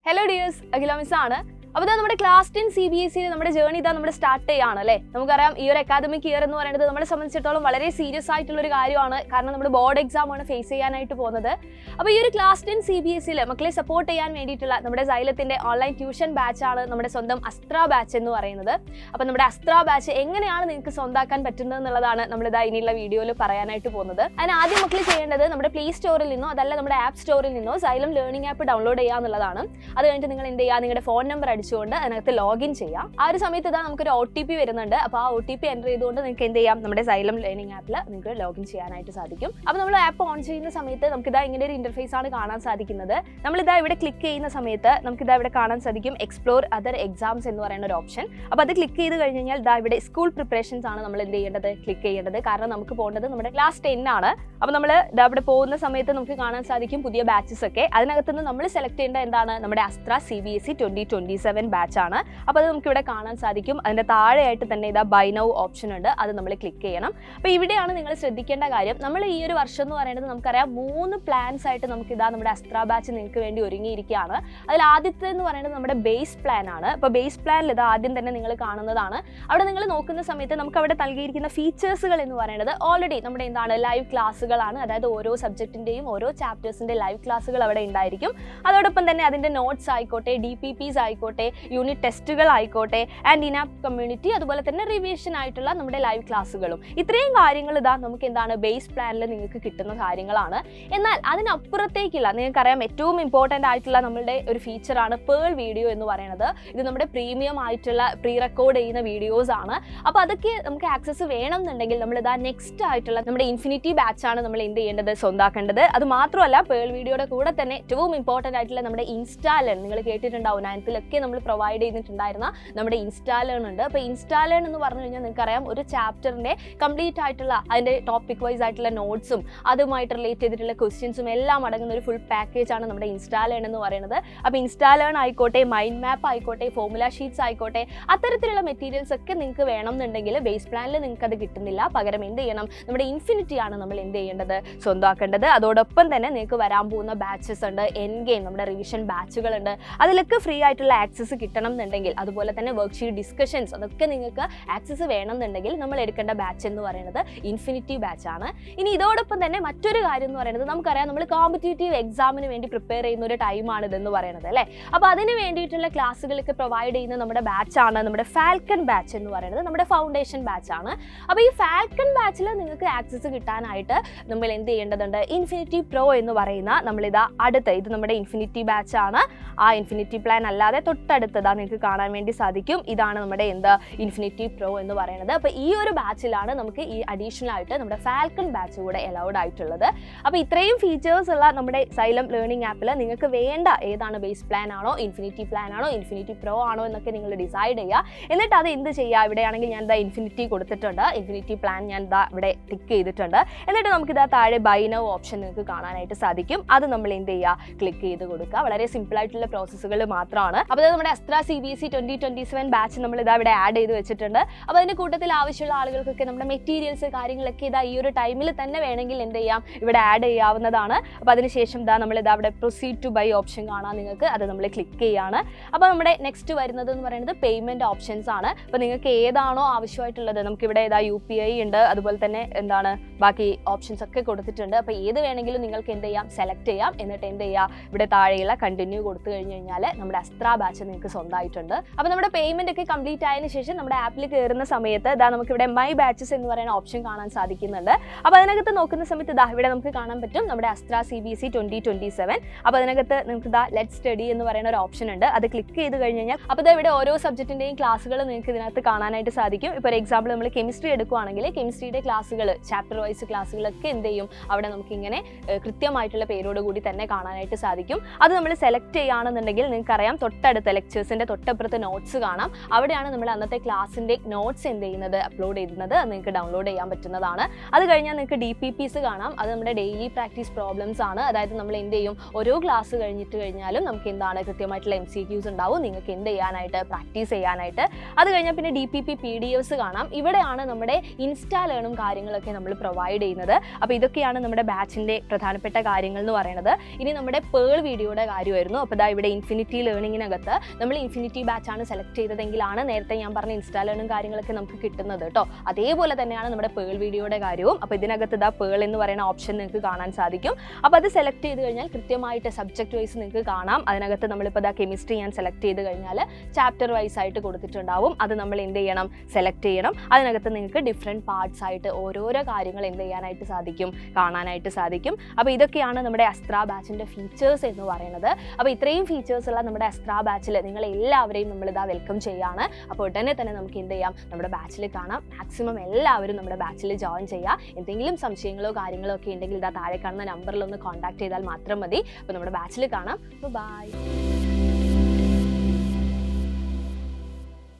Hello dears, Akhila Miss ആണ്. അപ്പോൾ നമ്മുടെ ക്ലാസ് 10 CBSE നമ്മുടെ ജേർണി നമ്മുടെ സ്റ്റാർട്ട് ചെയ്യാണ് അല്ലേ. നമുക്കറിയാം ഈ ഒരു അക്കാദമിക് ഇയർ എന്ന് പറയുന്നത് നമ്മളെ സംബന്ധിച്ചിടത്തോളം വളരെ സീരിയസ് ആയിട്ടുള്ള ഒരു കാര്യമാണ്. കാരണം നമ്മൾ ബോർഡ് എക്സാം ആണ് ഫേസ് ചെയ്യാനായിട്ട് പോകുന്നത്. അപ്പോൾ ഈ ഒരു ക്ലാസ് 10 CBSE മക്കളെ സപ്പോർട്ട് ചെയ്യാൻ വേണ്ടിയിട്ടുള്ള നമ്മുടെ സൈലത്തിന്റെ ഓൺലൈൻ ട്യൂഷൻ ബാച്ച് ആണ് നമ്മുടെ സ്വന്തം അസ്ത്ര ബാച്ച് എന്ന് പറയുന്നത്. അപ്പോൾ നമ്മുടെ അസ്ത്ര ബാച്ച് എങ്ങനെയാണ് നിങ്ങൾക്ക് സ്വന്തമാക്കാൻ പറ്റുന്നത് എന്നുള്ളതാണ് നമ്മൾ ഇനിയുള്ള വീഡിയോയിൽ പറയാനായിട്ട് പോകുന്നത്. അതിന് ആദ്യം മക്കൾ ചെയ്യേണ്ടത് നമ്മുടെ പ്ലേ സ്റ്റോറിൽ നിന്നോ അതല്ല നമ്മുടെ ആപ്പ് സ്റ്റോറിൽ നിന്നോ സൈലം ലേണിംഗ് ആപ്പ് ഡൗൺലോഡ് ചെയ്യുക എന്നുള്ളതാണ്. അത് കഴിഞ്ഞിട്ട് നിങ്ങൾ എന്ത് ചെയ്യുക, നിങ്ങളുടെ ഫോൺ നമ്പർ അടിച്ചുകൊണ്ട് അതിനകത്ത് ലോഗിൻ ചെയ്യാം. ആ ഒരു സമയത്ത് നമുക്കൊരു OTP വരുന്നുണ്ട്. അപ്പോൾ ആ OTP എൻ്റർ ചെയ്തുകൊണ്ട് നിങ്ങൾക്ക് എന്ത് ചെയ്യാം, നമ്മുടെ സൈലം ലേണിംഗ് ആപ്പിൽ നിങ്ങൾക്ക് ലോഗിൻ ചെയ്യാനായിട്ട് സാധിക്കും. അപ്പോൾ നമ്മൾ ആപ്പ് ഓൺ ചെയ്യുന്ന സമയത്ത് നമുക്ക് ഇങ്ങനെ ഒരു ഇന്റർഫേസ് ആണ് കാണാൻ സാധിക്കുന്നത്. നമ്മൾ ഇവിടെ ക്ലിക്ക് ചെയ്യുന്ന സമയത്ത് നമുക്ക് ഇവിടെ കാണാൻ സാധിക്കും എക്സ്പ്ലോർ അതർ എക്സാംസ് എന്ന് പറയുന്ന ഒരു ഓപ്ഷൻ. അപ്പോൾ അത് ക്ലിക്ക് ചെയ്ത് കഴിഞ്ഞ് കഴിഞ്ഞാൽ ഇവിടെ സ്കൂൾ പ്രിപ്പറേഷൻസ് ആണ് നമ്മൾ എന്ത് ചെയ്യേണ്ടത്, ക്ലിക്ക് ചെയ്യേണ്ടത്. കാരണം നമുക്ക് പോകേണ്ടത് നമ്മുടെ ക്ലാസ് 10 ആണ്. അപ്പോൾ നമ്മൾ അവിടെ പോകുന്ന സമയത്ത് നമുക്ക് കാണാൻ സാധിക്കും പുതിയ ബാച്ചസ് ഒക്കെ. അതിനകത്തുനിന്ന് നമ്മൾ സെലക്ട് ചെയ്യേണ്ട എന്താണ്, നമ്മുടെ അസ്ത്ര CBSE 2027 ബാച്ച് ആണ്. അപ്പോൾ അത് നമുക്ക് ഇവിടെ കാണാൻ സാധിക്കും. അതിന്റെ താഴെയായിട്ട് തന്നെ ബൈ നൗ ഓപ്ഷൻ ഉണ്ട്, അത് നമ്മൾ ക്ലിക്ക് ചെയ്യണം. അപ്പോൾ ഇവിടെയാണ് നിങ്ങൾ ശ്രദ്ധിക്കേണ്ട കാര്യം. നമ്മൾ ഈ ഒരു വർഷം എന്ന് പറയുന്നത് നമുക്കറിയാം 3 പ്ലാൻസ് ആയിട്ട് നമുക്ക് നമ്മുടെ അസ്ത്ര ബാച്ച് നിങ്ങൾക്ക് വേണ്ടി ഒരുങ്ങിയിരിക്കുകയാണ്. അതിൽ ആദ്യത്തെ എന്ന് പറയുന്നത് നമ്മുടെ ബേസ് പ്ലാൻ ആണ്. അപ്പോൾ ബേസ് പ്ലാനിൽ ആദ്യം തന്നെ നിങ്ങൾ കാണുന്നതാണ്. അവിടെ നിങ്ങൾ നോക്കുന്ന സമയത്ത് നമുക്ക് അവിടെ നൽകിയിരിക്കുന്ന ഫീച്ചേഴ്സുകൾ എന്ന് പറയുന്നത് ഓൾറെഡി നമ്മുടെ ലൈവ് ക്ലാസ്സുകളാണ്. അതായത് ഓരോ സബ്ജക്റ്റിന്റെയും ഓരോ ചാപ്റ്റേഴ്സിന്റെ ലൈവ് ക്ലാസ്സുകൾ അവിടെ ഉണ്ടായിരിക്കും. അതോടൊപ്പം തന്നെ അതിന്റെ നോട്ട്സ് ആയിക്കോട്ടെ, DPPs ആയിക്കോട്ടെ, യൂണിറ്റ് ടെസ്റ്റുകൾ ആയിക്കോട്ടെ, ആൻഡ് ഇനാപ്പ് കമ്മ്യൂണിറ്റി, അതുപോലെ തന്നെ റിവിഷൻ ആയിട്ടുള്ള നമ്മുടെ ലൈവ് ക്ലാസ്സുകളും, ഇത്രയും കാര്യങ്ങൾ നമുക്ക് ബേസ് പ്ലാനിൽ നിങ്ങൾക്ക് കിട്ടുന്ന കാര്യങ്ങളാണ്. എന്നാൽ അതിനപ്പുറത്തേക്കില്ല, നിങ്ങൾക്കറിയാം ഏറ്റവും ഇമ്പോർട്ടൻ്റ് ആയിട്ടുള്ള നമ്മളുടെ ഒരു ഫീച്ചറാണ് പേൾ വീഡിയോ എന്ന് പറയുന്നത്. ഇത് നമ്മുടെ പ്രീമിയം ആയിട്ടുള്ള പ്രീ റെക്കോർഡ് ചെയ്യുന്ന വീഡിയോസ് ആണ്. അപ്പോൾ അതൊക്കെ നമുക്ക് ആക്സസ് വേണം എന്നുണ്ടെങ്കിൽ നമ്മൾ നെക്സ്റ്റ് ആയിട്ടുള്ള നമ്മുടെ ഇൻഫിനിറ്റി ബാച്ച് ആണ് നമ്മൾ എന്ത് ചെയ്യേണ്ടത്, സ്വന്താക്കേണ്ടത്. അത് മാത്രമല്ല പേൾ വീഡിയോയുടെ കൂടെ തന്നെ ഏറ്റവും ഇമ്പോർട്ടൻ്റ് ആയിട്ടുള്ള നമ്മുടെ ഇൻസ്റ്റാലേൺ, നിങ്ങൾ കേട്ടിട്ടുണ്ടാവും 9th നമ്മൾ പ്രൊവൈഡ് ചെയ്തിട്ടുണ്ടായിരുന്ന നമ്മുടെ ഇൻസ്റ്റാലേൺ ഉണ്ട്. അപ്പോൾ ഇൻസ്റ്റാലേൺ എന്ന് പറഞ്ഞു കഴിഞ്ഞാൽ നിങ്ങൾക്കറിയാം ഒരു ചാപ്റ്ററിന്റെ കംപ്ലീറ്റ് ആയിട്ടുള്ള അതിന്റെ ടോപ്പിക് വൈസ് ആയിട്ടുള്ള നോട്ട്സും അതുമായിട്ട് റിലേറ്റ് ചെയ്തിട്ടുള്ള ക്വസ്റ്റ്യൻസും എല്ലാം അടങ്ങുന്ന ഒരു ഫുൾ പാക്കേജ് ആണ് നമ്മുടെ ഇൻസ്റ്റാലേൺ എന്ന് പറയുന്നത്. അപ്പോൾ ഇൻസ്റ്റാലേൺ ആയിക്കോട്ടെ, മൈൻഡ് മാപ്പ് ആയിക്കോട്ടെ, ഫോർമുല ഷീറ്റ്സ് ആയിക്കോട്ടെ, അത്തരത്തിലുള്ള മെറ്റീരിയൽസ് ഒക്കെ നിങ്ങൾക്ക് വേണം എന്നുണ്ടെങ്കിൽ ബേസ് പ്ലാനിൽ നിങ്ങൾക്ക് അത് കിട്ടുന്നില്ല. പകരം എന്ത് ചെയ്യണം, നമ്മുടെ ഇൻഫിനിറ്റി ആണ് നമ്മൾ എന്ത് ചെയ്യേണ്ടത്, സ്വന്തമാക്കേണ്ടത്. അതോടൊപ്പം തന്നെ നിങ്ങൾക്ക് വരാൻ പോകുന്ന ബാച്ചസ് ഉണ്ട്, എൻ ഗെയിം നമ്മുടെ റിവിഷൻ ബാച്ചുകളുണ്ട്, അതിലൊക്കെ ഫ്രീ ആയിട്ടുള്ള ആക്സസ് കിട്ടണം എന്നുണ്ടെങ്കിൽ, അതുപോലെ തന്നെ വർക്ക്ഷീറ്റ് ഡിസ്കഷൻസ്, അതൊക്കെ നിങ്ങൾക്ക് ആക്സസ് വേണം എന്നുണ്ടെങ്കിൽ നമ്മൾ എടുക്കേണ്ട ബാച്ച് എന്ന് പറയുന്നത് ഇൻഫിനിറ്റി ബാച്ച് ആണ്. ഇനി ഇതോടൊപ്പം തന്നെ മറ്റൊരു കാര്യം എന്ന് പറയുന്നത് നമുക്കറിയാം നമ്മൾ കോമ്പറ്റേറ്റീവ് എക്സാമിന് വേണ്ടി പ്രിപ്പയർ ചെയ്യുന്ന ഒരു ടൈമാണ് ഇതെന്ന് പറയുന്നത് അല്ലേ. അപ്പോൾ അതിന് വേണ്ടിയിട്ടുള്ള ക്ലാസ്സുകളൊക്കെ പ്രൊവൈഡ് ചെയ്യുന്ന നമ്മുടെ ബാച്ചാണ് നമ്മുടെ ഫാൽക്കൺ ബാച്ച് എന്ന് പറയുന്നത്, നമ്മുടെ ഫൗണ്ടേഷൻ ബാച്ച് ആണ്. അപ്പോൾ ഈ ഫാൽക്കൺ ബാച്ചിൽ നിങ്ങൾക്ക് ആക്സസ് കിട്ടാനായിട്ട് നമ്മൾ എന്ത് ചെയ്യേണ്ടതുണ്ട്, ഇൻഫിനിറ്റി പ്രോ എന്ന് പറയുന്ന അടുത്ത ഇത് നമ്മുടെ ഇൻഫിനിറ്റി ബാച്ച് ആണ്. ആ ഇൻഫിനിറ്റി പ്ലാൻ അല്ലാതെ തൊട്ടടുത്തതാ നിങ്ങൾക്ക് കാണാൻ വേണ്ടി സാധിക്കും. ഇതാണ് നമ്മുടെ ഇൻഫിനിറ്റി പ്രോ എന്ന് പറയുന്നത്. അപ്പോൾ ഈ ഒരു ബാച്ചിലാണ് നമുക്ക് ഈ അഡീഷണൽ ആയിട്ട് നമ്മുടെ ഫാൽക്കൺ ബാച്ച് കൂടെ അലൗഡ് ആയിട്ടുള്ളത്. അപ്പോൾ ഇത്രയും ഫീച്ചേഴ്സ് ഉള്ള നമ്മുടെ സൈലം ലേണിംഗ് ആപ്പിൽ നിങ്ങൾക്ക് വേണ്ട ഏതാണ്, ബേസ് പ്ലാൻ ആണോ, ഇൻഫിനിറ്റി പ്ലാൻ ആണോ, ഇൻഫിനിറ്റി പ്രോ ആണോ എന്നൊക്കെ നിങ്ങൾ ഡിസൈഡ് ചെയ്യുക. എന്നിട്ട് അത് എന്ത് ചെയ്യുക, ഇവിടെയാണെങ്കിൽ ഞാൻ ഇൻഫിനിറ്റി കൊടുത്തിട്ടുണ്ട്, ഇൻഫിനിറ്റി പ്ലാൻ ഞാൻ ഇവിടെ ടിക്ക് ചെയ്തിട്ടുണ്ട്. എന്നിട്ട് നമുക്ക് താഴെ ബൈ നൗ ഓപ്ഷൻ നിങ്ങൾക്ക് കാണാനായിട്ട് സാധിക്കും. അത് നമ്മൾ എന്ത് ചെയ്യുക, ക്ലിക്ക് ചെയ്ത് കൊടുക്കുക. വളരെ സിമ്പിൾ ആയിട്ടുള്ള പ്രോസസ്സുകൾ മാത്രമാണ്. അപ്പോൾ നമ്മുടെ അസ്ത്ര CBSE 2027 ബാച്ച് നമ്മൾ ഇവിടെ ആഡ് ചെയ്ത് വെച്ചിട്ടുണ്ട്. അപ്പോൾ അതിന്റെ കൂട്ടത്തിൽ ആവശ്യമുള്ള ആളുകൾക്കൊക്കെ നമ്മുടെ മെറ്റീരിയൽസ് കാര്യങ്ങളൊക്കെ ഈ ഒരു ടൈമിൽ തന്നെ വേണമെങ്കിൽ എന്ത് ചെയ്യാം, ഇവിടെ ആഡ് ചെയ്യാവുന്നതാണ്. അപ്പോൾ അതിനുശേഷം നമ്മൾ അവിടെ പ്രൊസീഡ് ടു ബൈ ഓപ്ഷൻ കാണാം നിങ്ങൾക്ക്, അത് നമ്മൾ ക്ലിക്ക് ചെയ്യാണ്. അപ്പോൾ നമ്മുടെ നെക്സ്റ്റ് വരുന്നത് എന്ന് പറയുന്നത് പേയ്മെന്റ് ഓപ്ഷൻസ് ആണ്. അപ്പോൾ നിങ്ങൾക്ക് ഏതാണോ ആവശ്യമായിട്ടുള്ളത്, നമുക്കിവിടെ UPI ഉണ്ട്, അതുപോലെ തന്നെ ബാക്കി ഓപ്ഷൻസ് ഒക്കെ കൊടുത്തിട്ടുണ്ട്. അപ്പോൾ ഏത് വേണമെങ്കിലും നിങ്ങൾക്ക് എന്ത് ചെയ്യാം, സെലക്ട് ചെയ്യാം. എന്നിട്ട് എന്ത് ചെയ്യാം, ഇവിടെ താഴെയുള്ള കണ്ടിന്യൂ കൊടുത്തു കഴിഞ്ഞ് കഴിഞ്ഞാൽ നമ്മുടെ അസ്ത്ര ബാച്ച് നിങ്ങൾക്ക് സ്വന്തമായിട്ടുണ്ട്. അപ്പോൾ നമ്മുടെ പേയ്മെന്റ് ഒക്കെ കംപ്ലീറ്റ് ആയതിനു ശേഷം നമ്മുടെ ആപ്പിൽ കയറുന്ന സമയത്ത് നമുക്കിവിടെ മൈ ബാച്ചസ് എന്ന് പറയുന്ന ഓപ്ഷൻ കാണാൻ സാധിക്കുന്നുണ്ട്. അപ്പോൾ അതിനകത്ത് നോക്കുന്ന സമയത്ത് ഇവിടെ നമുക്ക് കാണാൻ പറ്റും നമ്മുടെ അസ്ത്ര CBSE 2027. അപ്പോൾ അതിനകത്ത് നമുക്ക് ലെറ്റ് സ്റ്റഡി എന്ന് പറയുന്ന ഒരു ഓപ്ഷൻ ഉണ്ട്, അത് ക്ലിക്ക് ചെയ്ത് കഴിഞ്ഞ് കഴിഞ്ഞാൽ അപ്പോൾ ഇവിടെ ഓരോ സബ്ജക്റ്റിന്റെയും ക്ലാസ്സുകൾ നിങ്ങൾക്ക് ഇതിനകത്ത് കാണാനായിട്ട് സാധിക്കും. ഇപ്പോൾ എക്സാമ്പിൾ നമ്മൾ കെമിസ്ട്രി എടുക്കുകയാണെങ്കിൽ കെമിസ്ട്രിയുടെ ക്ലാസ്സുകൾ, ചാപ്റ്റർ വൈസ് ക്ലാസ്സുകളൊക്കെ എന്ത് ചെയ്യും, അവിടെ നമുക്ക് ഇങ്ങനെ കൃത്യമായിട്ടുള്ള പേരോട് കൂടി തന്നെ കാണാനായിട്ട് സാധിക്കും. അത് നമ്മൾ സെലക്ട് ചെയ്യുകയാണെന്നുണ്ടെങ്കിൽ നിങ്ങൾക്കറിയാം തൊട്ടടുത്ത് തൊട്ടപ്പുറത്ത് ലെക്ചേഴ്സിൻ്റെ തൊട്ടപ്പുറത്ത് നോട്ട്സ് കാണാം. അവിടെയാണ് നമ്മൾ അന്നത്തെ ക്ലാസ്സിൻ്റെ നോട്ട്സ് എന്ത് ചെയ്യുന്നത്, അപ്ലോഡ് ചെയ്യുന്നത്. അത് നിങ്ങൾക്ക് ഡൗൺലോഡ് ചെയ്യാൻ പറ്റുന്നതാണ്. അത് കഴിഞ്ഞാൽ നിങ്ങൾക്ക് DPPs കാണാം. അത് നമ്മുടെ ഡെയിലി പ്രാക്ടീസ് പ്രോബ്ലംസ് ആണ്. അതായത് നമ്മൾ എന്ത് ചെയ്യും, ഓരോ ക്ലാസ് കഴിഞ്ഞാലും നമുക്ക് എന്താണ് കൃത്യമായിട്ടുള്ള MCQs ഉണ്ടാവും, നിങ്ങൾക്ക് എന്ത് ചെയ്യാനായിട്ട്, പ്രാക്ടീസ് ചെയ്യാനായിട്ട്. അത് കഴിഞ്ഞാൽ പിന്നെ DPP PDFs കാണാം. ഇവിടെയാണ് നമ്മുടെ ഇൻസ്റ്റാ ലേണും കാര്യങ്ങളൊക്കെ നമ്മൾ പ്രൊവൈഡ് ചെയ്യുന്നത്. അപ്പോൾ ഇതൊക്കെയാണ് നമ്മുടെ ബാച്ചിൻ്റെ പ്രധാനപ്പെട്ട കാര്യങ്ങൾ എന്ന് പറയുന്നത്. ഇനി നമ്മുടെ പേൾ വീഡിയോയുടെ കാര്യമായിരുന്നു. അപ്പോൾ ഇതാ ഇവിടെ ഇൻഫിനിറ്റി ലേണിങ്ങിനകത്ത് നമ്മൾ ഇൻഫിനിറ്റി ബാച്ചാണ് സെലക്ട് ചെയ്തതെങ്കിലാണ് നേരത്തെ ഞാൻ പറഞ്ഞ ഇൻസ്റ്റാ ലേണും കാര്യങ്ങളൊക്കെ നമുക്ക് കിട്ടുന്നത് കേട്ടോ. അതേപോലെ തന്നെയാണ് നമ്മുടെ പേൾ വീഡിയോയുടെ കാര്യവും. അപ്പോൾ ഇതിനകത്ത് ഇതാ പേൾ എന്ന് പറയുന്ന ഓപ്ഷൻ നിങ്ങൾക്ക് കാണാൻ സാധിക്കും. അപ്പോൾ അത് സെലക്ട് ചെയ്ത് കഴിഞ്ഞാൽ കൃത്യമായിട്ട് സബ്ജക്റ്റ് വൈസ് നിങ്ങൾക്ക് കാണാം. അതിനകത്ത് നമ്മളിപ്പോൾ ഇതാ കെമിസ്ട്രി ഞാൻ സെലക്ട് ചെയ്ത് കഴിഞ്ഞാൽ ചാപ്റ്റർ വൈസ് ആയിട്ട് കൊടുത്തിട്ടുണ്ടാവും. അത് നമ്മൾ എന്ത് ചെയ്യണം, സെലക്ട് ചെയ്യണം. അതിനകത്ത് നിങ്ങൾക്ക് ഡിഫറെൻറ്റ് പാർട്സ് ആയിട്ട് ഓരോരോ കാര്യങ്ങൾ എന്ത് ചെയ്യാനായിട്ട് സാധിക്കും, കാണാനായിട്ട് സാധിക്കും. അപ്പോൾ ഇതൊക്കെയാണ് നമ്മുടെ അസ്ത്ര ബാച്ചിൻ്റെ ഫീച്ചേഴ്സ് എന്ന് പറയുന്നത്. അപ്പോൾ ഇത്രയും ഫീച്ചേഴ്സ് ഉള്ള നമ്മുടെ അസ്ത്ര ബാച്ചിൽ നിങ്ങൾ എല്ലാവരെയും നമ്മളിതാ വെൽക്കം ചെയ്യാണ്. അപ്പോൾ ഉടനെ തന്നെ നമുക്ക് എന്ത് ചെയ്യാം, നമ്മുടെ ബാച്ചിൽ കാണാം. മാക്സിമം എല്ലാവരും നമ്മുടെ ബാച്ചിൽ ജോയിൻ ചെയ്യുക. എന്തെങ്കിലും സംശയങ്ങളോ കാര്യങ്ങളോ ഒക്കെ ഉണ്ടെങ്കിൽ ഇതാ താഴെ കാണുന്ന നമ്പറിൽ ഒന്ന് കോൺടാക്ട് ചെയ്താൽ മാത്രം മതി. അപ്പോൾ നമ്മുടെ ബാച്ചിൽ കാണാം. ബൈ.